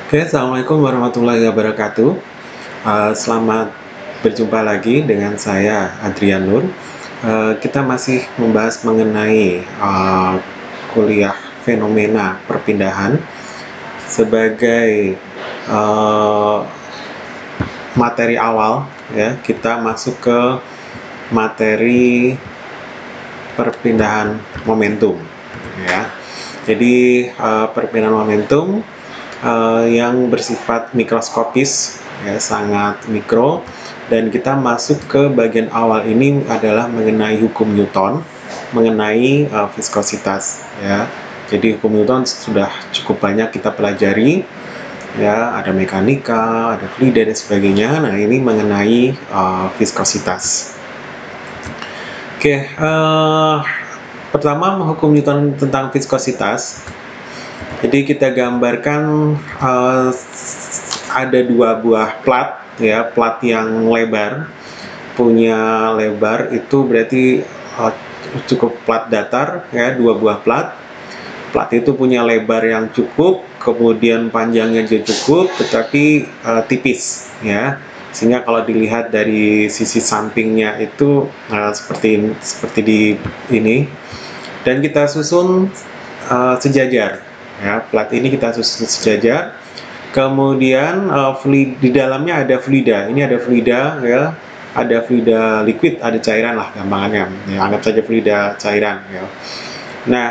Oke, Assalamualaikum warahmatullahi wabarakatuh. Selamat berjumpa lagi dengan saya Adrian Nur. Kita masih membahas mengenai kuliah fenomena perpindahan sebagai uh, materi awal. Ya, kita masuk ke materi perpindahan momentum. Ya, jadi perpindahan momentum yang bersifat mikroskopis, ya, sangat mikro, dan kita masuk ke bagian awal ini adalah mengenai hukum Newton, mengenai viskositas, ya. Jadi hukum Newton sudah cukup banyak kita pelajari, ya, ada mekanika, ada fluida dan sebagainya. Nah, ini mengenai viskositas. Oke, pertama hukum Newton tentang viskositas. Jadi kita gambarkan ada dua buah plat, ya, plat yang lebar, punya lebar itu berarti cukup plat datar, ya, dua buah plat. Plat itu punya lebar yang cukup, kemudian panjangnya juga cukup, tetapi tipis, ya. Sehingga kalau dilihat dari sisi sampingnya itu seperti di ini, dan kita susun sejajar. Ya, plat ini kita susun sejajar. Kemudian di dalamnya ada fluida. Ini ada fluida, ya. Ada fluida liquid, ada cairan lah gampangannya. Ya, anggap saja fluida cairan. Ya. Nah,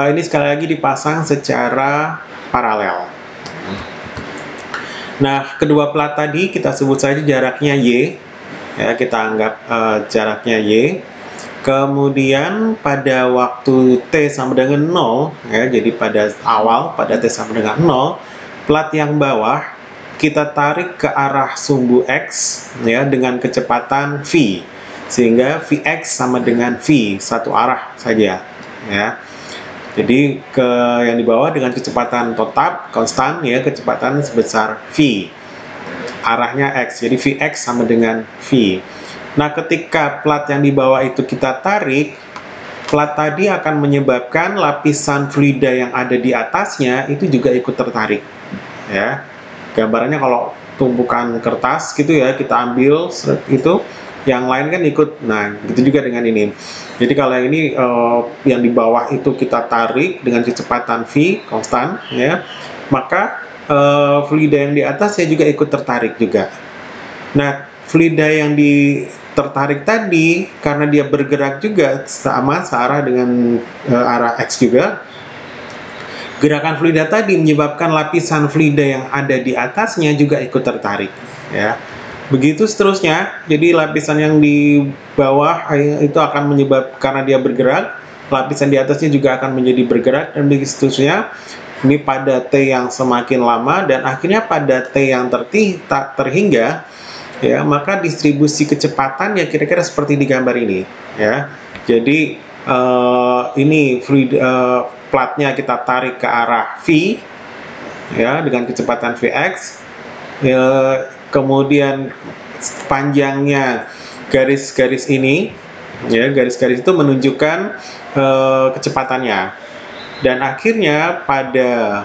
ini sekali lagi dipasang secara paralel. Nah, kedua plat tadi kita sebut saja jaraknya Y. Ya, kita anggap jaraknya Y. Kemudian pada waktu T sama dengan 0, ya, jadi pada awal, pada T sama dengan 0, plat yang bawah kita tarik ke arah sumbu X, ya, dengan kecepatan V. Sehingga Vx sama dengan V, satu arah saja. Ya. Jadi yang di bawah dengan kecepatan tetap, konstan, ya, kecepatan sebesar V. Arahnya X, jadi Vx sama dengan V. Nah, ketika plat yang di bawah itu kita tarik, plat tadi akan menyebabkan lapisan fluida yang ada di atasnya itu juga ikut tertarik. Ya, gambarannya kalau tumpukan kertas gitu, ya, kita ambil itu, yang lain kan ikut. Nah, gitu juga dengan ini. Jadi kalau yang ini yang di bawah itu kita tarik dengan kecepatan V konstan, ya, maka fluida yang di atasnya juga ikut tertarik juga. Nah, fluida yang tertarik tadi karena dia bergerak juga sama searah dengan arah X juga, gerakan fluida tadi menyebabkan lapisan fluida yang ada di atasnya juga ikut tertarik, ya. Begitu seterusnya. Jadi lapisan yang di bawah itu akan menyebabkan, karena dia bergerak, lapisan di atasnya juga akan menjadi bergerak, dan begitu seterusnya. Ini pada T yang semakin lama, dan akhirnya pada T yang terhingga, ya, maka distribusi kecepatan ya kira-kira seperti di gambar ini, ya. Jadi ini platnya kita tarik ke arah V, ya, dengan kecepatan Vx, ya, kemudian panjangnya garis-garis ini, ya, garis-garis itu menunjukkan kecepatannya, dan akhirnya pada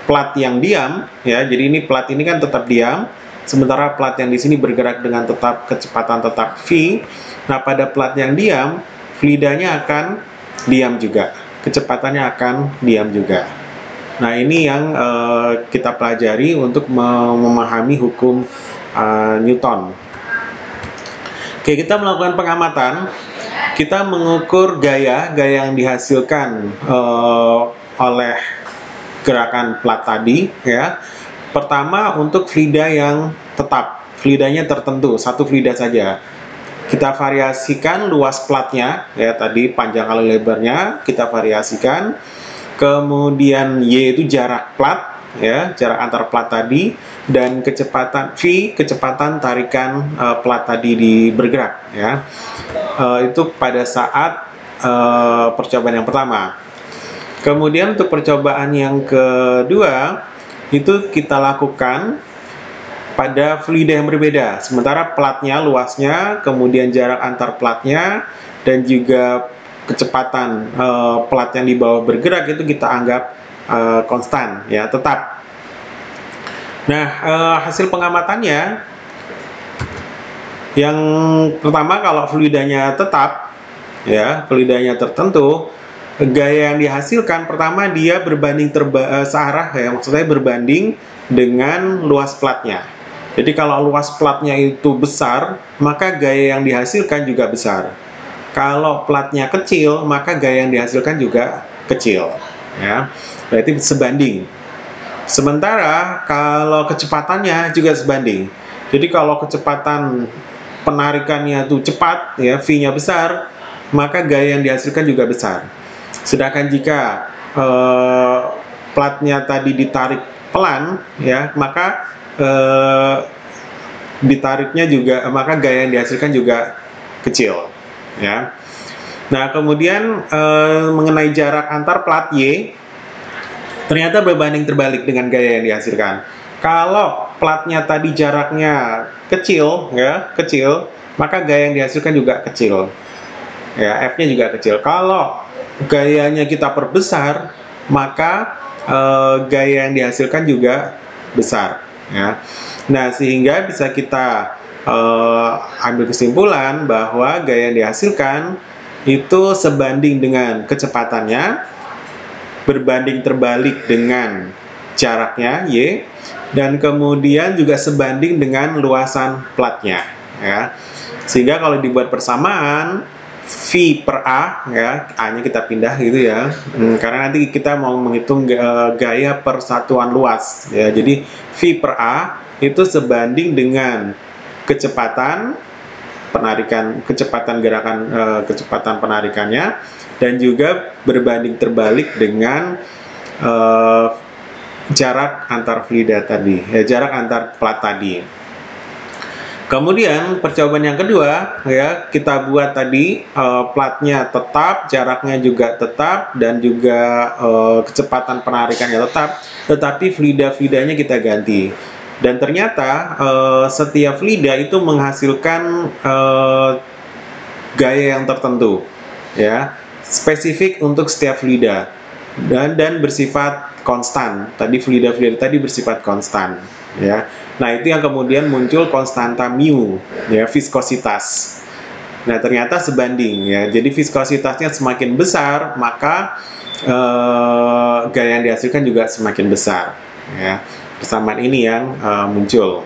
plat yang diam, ya, jadi ini plat ini kan tetap diam, sementara plat yang di sini bergerak dengan kecepatan tetap V. Nah, pada plat yang diam, fluidanya akan diam juga, kecepatannya akan diam juga. Nah, ini yang kita pelajari untuk memahami hukum Newton. Oke, kita melakukan pengamatan. Kita mengukur gaya yang dihasilkan oleh gerakan plat tadi, ya. Pertama, untuk fluida yang tetap, fluidanya tertentu, satu fluida saja. Kita variasikan luas platnya, ya, tadi panjang kali lebarnya kita variasikan. Kemudian Y itu jarak plat, ya, jarak antar plat tadi, dan kecepatan V, kecepatan tarikan plat tadi bergerak, ya. Itu pada saat percobaan yang pertama. Kemudian untuk percobaan yang kedua, itu kita lakukan pada fluida yang berbeda. Sementara platnya, luasnya, kemudian jarak antar platnya, dan juga kecepatan plat yang di bawah bergerak itu kita anggap konstan, ya, tetap. Nah, hasil pengamatannya yang pertama, kalau fluidanya tetap, ya, fluidanya tertentu, gaya yang dihasilkan pertama dia berbanding searah, ya, maksudnya berbanding dengan luas platnya. Jadi kalau luas platnya itu besar, maka gaya yang dihasilkan juga besar. Kalau platnya kecil, maka gaya yang dihasilkan juga kecil, ya. Berarti sebanding. Sementara kalau kecepatannya juga sebanding. Jadi kalau kecepatan penarikannya itu cepat, ya, V-nya besar, maka gaya yang dihasilkan juga besar. Sedangkan jika platnya tadi ditarik pelan, ya, maka ditariknya juga, maka gaya yang dihasilkan juga kecil, ya. Nah, kemudian mengenai jarak antar plat Y, ternyata berbanding terbalik dengan gaya yang dihasilkan. Kalau platnya tadi jaraknya kecil, ya, kecil, maka gaya yang dihasilkan juga kecil, ya, F-nya juga kecil. Kalau gayanya kita perbesar, maka gaya yang dihasilkan juga besar, ya. Nah, sehingga bisa kita ambil kesimpulan bahwa gaya yang dihasilkan itu sebanding dengan kecepatannya, berbanding terbalik dengan jaraknya Y, dan kemudian juga sebanding dengan luasan platnya, ya. Sehingga kalau dibuat persamaan V per A, ya, A-nya kita pindah gitu, ya, karena nanti kita mau menghitung gaya per satuan luas, ya. Jadi V per A itu sebanding dengan kecepatan penarikan, kecepatan gerakan, kecepatan penarikannya, dan juga berbanding terbalik dengan jarak antar fluida tadi, ya, jarak antar plat tadi. Kemudian percobaan yang kedua, ya, kita buat tadi platnya tetap, jaraknya juga tetap, dan juga kecepatan penarikannya tetap, tetapi fluida-fluidanya kita ganti. Dan ternyata setiap fluida itu menghasilkan gaya yang tertentu, ya, spesifik untuk setiap fluida, dan bersifat konstan. Tadi fluida-fluida tadi bersifat konstan, ya. Nah, itu yang kemudian muncul konstanta mu, ya, viskositas. Nah, ternyata sebanding, ya. Jadi viskositasnya semakin besar, maka gaya yang dihasilkan juga semakin besar, ya. Persamaan ini yang muncul.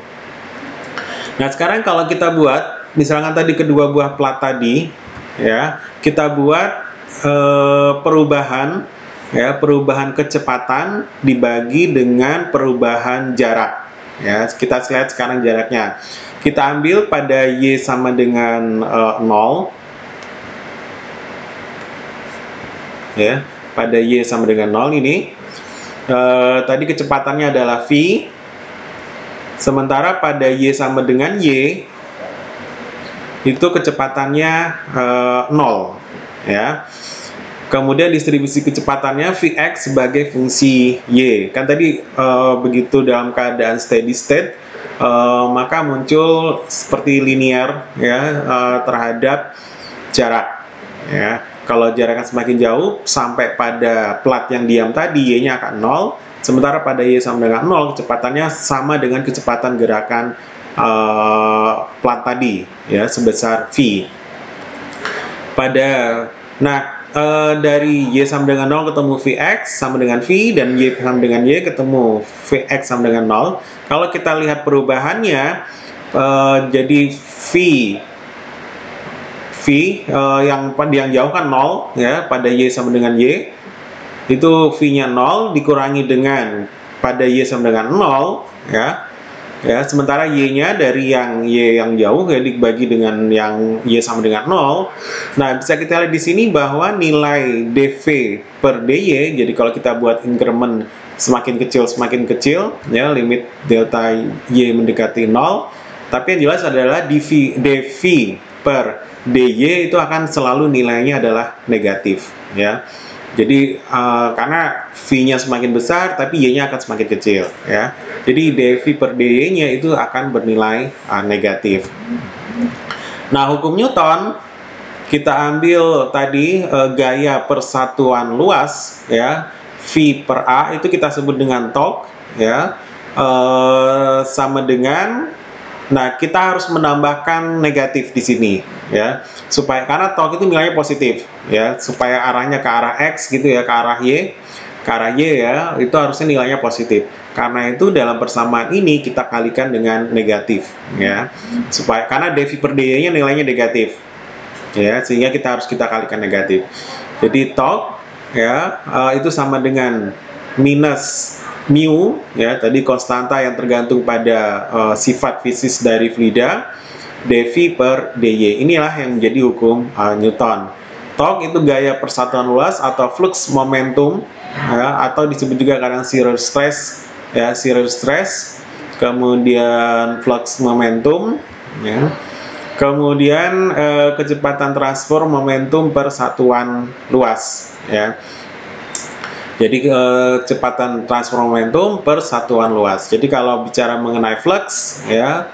Nah, sekarang kalau kita buat, misalkan tadi kedua buah plat tadi, ya, kita buat perubahan, ya, perubahan kecepatan dibagi dengan perubahan jarak, ya. Kita lihat sekarang jaraknya. Kita ambil pada Y sama dengan 0, ya, pada Y sama dengan 0 ini. Tadi kecepatannya adalah V, sementara pada Y sama dengan Y itu kecepatannya 0, ya. Kemudian distribusi kecepatannya Vx sebagai fungsi Y. Kan tadi begitu dalam keadaan steady state, maka muncul seperti linear, ya, terhadap jarak, ya. Kalau jaraknya semakin jauh, sampai pada plat yang diam tadi, Y-nya akan 0, sementara pada Y sama dengan 0, kecepatannya sama dengan kecepatan gerakan plat tadi, ya, sebesar V. Dari Y sama dengan 0 ketemu Vx sama dengan V, dan Y sama dengan Y ketemu Vx sama dengan 0. Kalau kita lihat perubahannya, jadi yang jauh kan 0, ya, pada Y sama dengan Y, itu V-nya 0 dikurangi dengan pada Y sama dengan 0, ya. Ya, sementara Y-nya dari yang Y yang jauh, ya, dibagi dengan yang Y sama dengan 0. Nah, bisa kita lihat di sini bahwa nilai dV per dy, jadi kalau kita buat increment semakin kecil, ya, limit delta Y mendekati 0, tapi yang jelas adalah dV per dy itu akan selalu nilainya adalah negatif, ya. Jadi karena V-nya semakin besar, tapi Y-nya akan semakin kecil, ya. Jadi dV per dy-nya itu akan bernilai negatif. Nah, hukum Newton kita ambil tadi gaya persatuan luas ya, V per A itu kita sebut dengan torque ya, sama dengan, nah kita harus menambahkan negatif di sini ya, supaya karena torque itu nilainya positif ya, supaya arahnya ke arah X gitu ya, ke arah Y ya, itu harusnya nilainya positif. Karena itu dalam persamaan ini kita kalikan dengan negatif ya, supaya karena dV per dy-nya nilainya negatif ya, sehingga kita kalikan negatif. Jadi torque ya itu sama dengan minus mu ya, tadi konstanta yang tergantung pada sifat fisis dari fluida, dV per dy. Inilah yang menjadi hukum Newton. Torque itu gaya persatuan luas atau flux momentum ya, atau disebut juga kadang shear stress ya, shear stress, kemudian flux momentum ya. Kemudian kecepatan transfer momentum per satuan luas ya. Jadi kecepatan transfer momentum per satuan luas. Jadi kalau bicara mengenai flux ya,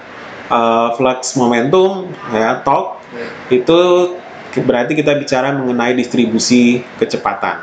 flux momentum ya, torque itu berarti kita bicara mengenai distribusi kecepatan